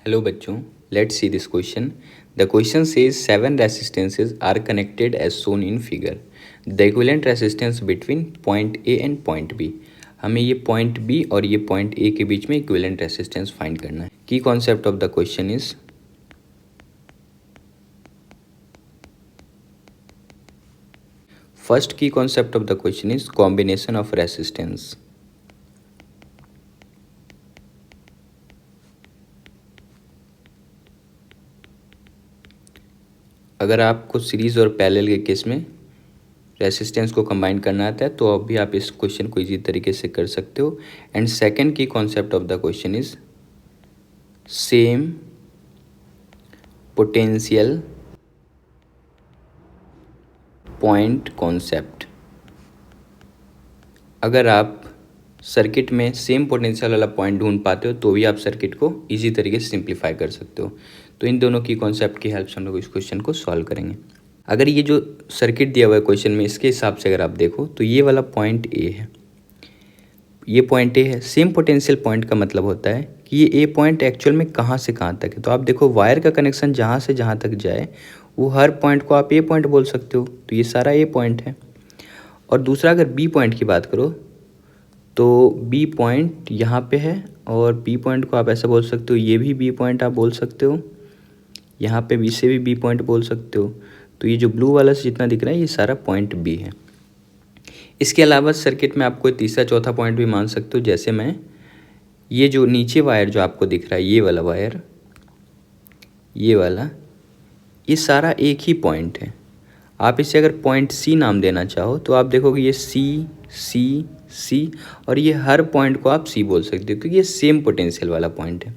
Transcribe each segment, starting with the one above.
Hello बच्चों, let's see this question. The question says 7 resistances are connected as shown in figure. The equivalent resistance between point A and point B. हमें ये point B और ये point A के बीच में equivalent resistance find करना है. Key concept of the question is first key concept of the question is combination of resistance. अगर आपको सीरीज और पैरेलल के केस में रेसिस्टेंस को कंबाइन करना आता है तो अभी आप इस क्वेश्चन को इजी तरीके से कर सकते हो. एंड सेकंड की concept of the question is same potential point concept. अगर आप सर्किट में सेम पोटेंशियल वाला पॉइंट ढूंढ पाते हो तो भी आप सर्किट को इजी तरीके से सिंप्लीफाई कर सकते हो. तो इन दोनों की कॉन्सेप्ट की हेल्प से हम लोग इस क्वेश्चन को सॉल्व करेंगे. अगर ये जो सर्किट दिया हुआ है क्वेश्चन में, इसके हिसाब से अगर आप देखो तो ये वाला पॉइंट ए है, ये पॉइंट ए है. सेम पोटेंशियल पॉइंट का मतलब होता है कि ये ए पॉइंट एक्चुअल में कहाँ से कहाँ तक है. तो आप देखो वायर का कनेक्शन जहाँ से जहाँ तक जाए वो हर पॉइंट को आप ए पॉइंट बोल सकते हो. तो ये सारा ए पॉइंट है. और दूसरा अगर बी पॉइंट की बात करो तो बी पॉइंट यहाँ पे है और बी पॉइंट को आप ऐसा बोल सकते हो, ये भी बी पॉइंट आप बोल सकते हो, यहाँ पे बी से भी बी पॉइंट बोल सकते हो. तो ये जो ब्लू वाला से जितना दिख रहा है ये सारा पॉइंट बी है. इसके अलावा सर्किट में आप कोई तीसरा चौथा पॉइंट भी मान सकते हो. जैसे मैं ये जो नीचे वायर जो आपको दिख रहा है, ये वाला वायर, ये वाला, ये सारा एक ही पॉइंट है. आप इसे अगर पॉइंट सी नाम देना चाहो तो आप देखोगे ये सी सी सी और ये हर पॉइंट को आप सी बोल सकते हो क्योंकि ये सेम पोटेंशियल वाला पॉइंट है.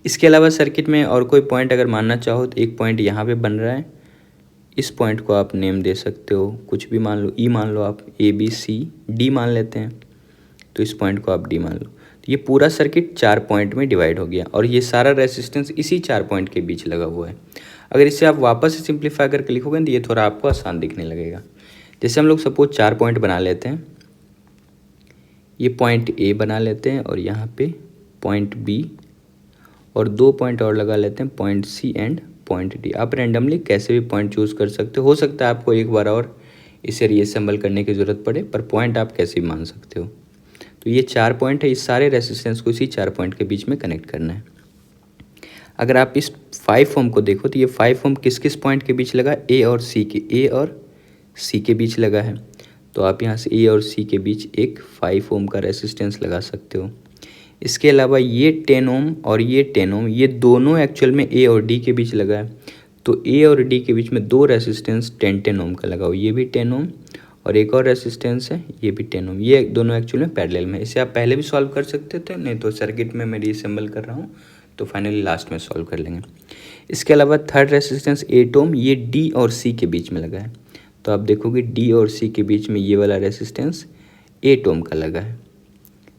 इसके अलावा सर्किट में और कोई पॉइंट अगर मानना चाहो तो एक पॉइंट यहाँ पे बन रहा है, इस पॉइंट को आप नेम दे सकते हो, कुछ भी मान लो, ई मान लो, आप ए बी सी डी मान लेते हैं तो इस पॉइंट को आप डी मान लो. तो ये पूरा सर्किट 4 पॉइंट में डिवाइड हो गया और ये सारा रेसिस्टेंस इसी 4 पॉइंट के बीच लगा हुआ है. अगर इसे आप वापस से सिंप्लीफाई करके लिखोगे तो ये थोड़ा आपको आसान दिखने लगेगा. जैसे हम लोग सपोज 4 पॉइंट बना लेते हैं, ये पॉइंट ए बना लेते हैं और यहाँ पे पॉइंट बी और 2 पॉइंट और लगा लेते हैं, point C and point D. आप रैंडमली कैसे भी पॉइंट चूज़ कर सकते हो सकता है आपको एक बार और इसे रीअसेंबल करने की ज़रूरत पड़े, पर पॉइंट आप कैसे भी मान सकते हो. तो ये 4 पॉइंट है, इस सारे रेसिस्टेंस को इसी 4 पॉइंट के बीच में कनेक्ट करना है. अगर आप इस 5 ओम को देखो तो ये 5 ओम किस किस पॉइंट के बीच लगा, ए और सी के बीच लगा है. तो आप यहाँ से ए और सी के बीच एक 5 ओम का रेसिस्टेंस लगा सकते हो. इसके अलावा ये 10 ओम और ये 10 ओम, ये दोनों एक्चुअल में ए और डी के बीच लगा है. तो ए और डी के बीच में 2 रेसिस्टेंस 10 ओम का लगा हो, ये भी 10 ओम और एक और रेसिस्टेंस है ये भी 10 ओम. ये दोनों एक्चुअल में पैरेलल में. इसे आप पहले भी सॉल्व कर सकते थे, नहीं तो सर्किट में मैं रीअसेंबल कर रहा हूँ तो फाइनली लास्ट में सॉल्व कर लेंगे. इसके अलावा थर्ड रेसिस्टेंस 8 ओम, ये डी और सी के बीच में लगा है. तो आप देखोगे डी और सी के बीच में ये वाला रेसिस्टेंस 8 ओम का लगा है,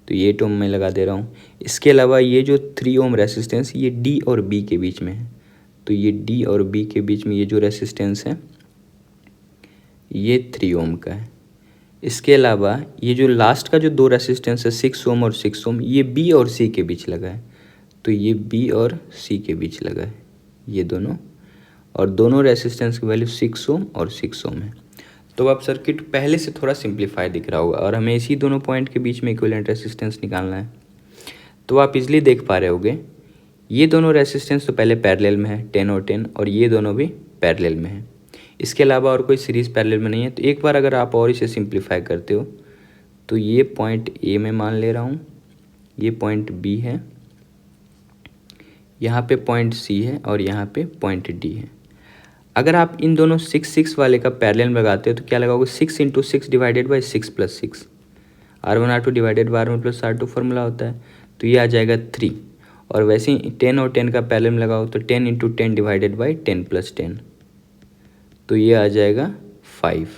तो ये 8 ओम में लगा दे रहा हूँ. इसके अलावा ये जो 3 ओम रेसिस्टेंस ये डी और बी के बीच में है, तो ये डी और बी के बीच में ये जो रेसिस्टेंस है ये 3 ओम का है. इसके अलावा ये जो लास्ट का जो 2 रेसिस्टेंस है 6 ओम और 6 ओम, ये बी और सी के बीच लगा है. तो ये बी और सी के बीच लगा है ये दोनों, और दोनों रेसिस्टेंस की वैल्यू 6 ओम और 6 ओम है. तो आप सर्किट पहले से थोड़ा सिंप्लीफाई दिख रहा होगा और हमें इसी दोनों पॉइंट के बीच में इक्विवेलेंट रेसिस्टेंस निकालना है. तो आप इजली देख पा रहे होगे ये दोनों रेसिस्टेंस तो पहले पैरेलल में है 10 और 10, और ये दोनों भी पैरेलल में है. इसके अलावा और कोई सीरीज़ पैरेलल में नहीं है. तो एक बार अगर आप और इसे सिंप्लीफाई करते हो तो ये पॉइंट ए में मान ले रहा हूँ, ये पॉइंट बी है, यहाँ पे पॉइंट सी है और यहाँ पे पॉइंट डी है. अगर आप इन दोनों 6 वाले का पैरेलल में लगाते हो तो क्या लगाओगे, 6 × 6 divided by 6 + 6, R1 R2 divided by R1 + R2 formula होता है. तो ये आ जाएगा 3. और वैसे ही 10 और 10 का पैरेलल में लगाओ तो 10 × 10 डिवाइडेड बाई 10 + 10, तो ये आ जाएगा 5.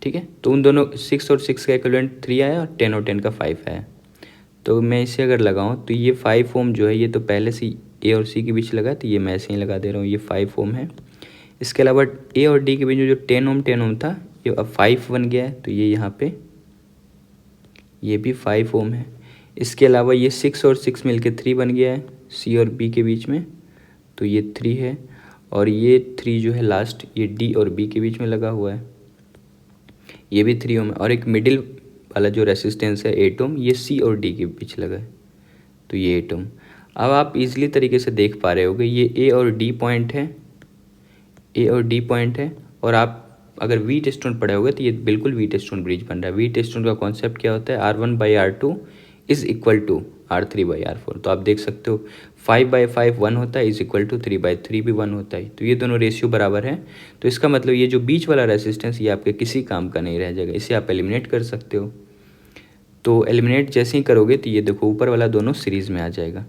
ठीक है, तो उन दोनों 6 और 6 का इक्विवेलेंट 3 आया और 10 और 10 का 5 आया. तो मैं इसे अगर लगाऊं तो ये 5 ओम जो है ये तो पहले से ए और सी के बीच लगा है, तो ये मैं ऐसे ही लगा दे रहा हूँ, ये 5 ओम है. इसके अलावा ए और डी के बीच में जो 10 ओम था ये अब 5 बन गया है, तो ये यहाँ पे ये भी 5 ओम है. इसके अलावा ये 6 और 6 मिलके 3 बन गया है सी और बी के बीच में, तो ये 3 है। और ये 3 जो है लास्ट, ये डी और बी के बीच में लगा हुआ है, ये भी 3 ओम है। और एक मिडिल वाला जो रेसिस्टेंस है 8 ओम, ये सी और डी के बीच लगा है, तो ये 8 ओम। अब आप इजीली तरीके से देख पा रहे होगे ये ए और डी पॉइंट है, ए और डी पॉइंट है। और आप अगर वीट स्टोन पढ़े होगे तो ये बिल्कुल वीट स्टोन ब्रिज बन रहा है। वीट स्टोन का कॉन्सेप्ट क्या होता है, R1/R2 is equal to R3/R4। तो आप देख सकते हो 5/5 1 होता है, इज इक्वल टू 3/3 भी 1 होता है। तो ये दोनों रेशियो बराबर है। तो इसका मतलब ये जो बीच वाला रेसिस्टेंस ये आपके किसी काम का नहीं रह जाएगा, इसे आप एलिमिनेट कर सकते हो। तो एलिमिनेट जैसे ही करोगे तो ये देखो ऊपर वाला दोनों सीरीज में आ जाएगा।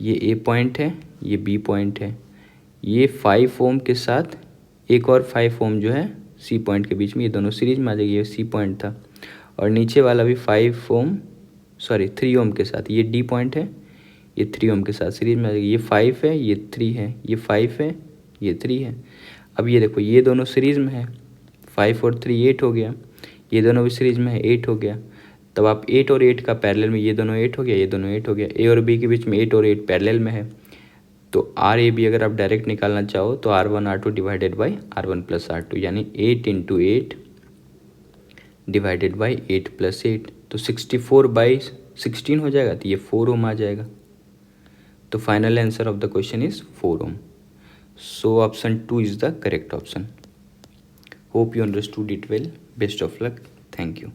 ये ए पॉइंट है, ये बी पॉइंट है, ये 5 ओम के साथ एक और 5 ओम जो है सी पॉइंट के बीच में, ये दोनों सीरीज में आ जाएगी। ये सी पॉइंट था। और नीचे वाला भी 5 ओम, सॉरी 3 ओम के साथ, ये डी पॉइंट है, ये 3 ओम के साथ सीरीज में आ जाएगी। ये 5 है, ये 3 है, ये 5 है, ये 3 है। अब ये देखो ये दोनों सीरीज में है, 5 और 3 8 हो गया, ये दोनों भी सीरीज में है 8 हो गया। तब आप 8 और 8 का पैरेलल में, ये दोनों 8 हो गया, ये दोनों 8 हो गया। ए और बी के बीच में 8 और 8 पैरेलल में है। तो आर ए बी अगर आप डायरेक्ट निकालना चाहो तो R1/R2 डिवाइडेड बाई R1+R2, यानी 8 × 8 डिवाइडेड बाई 8+8, तो 64/16 हो जाएगा। तो ये 4 ओम आ जाएगा। तो final answer of the question is 4 ohm. So option 2 is the correct option. Hope you understood it well. Best of luck. Thank you.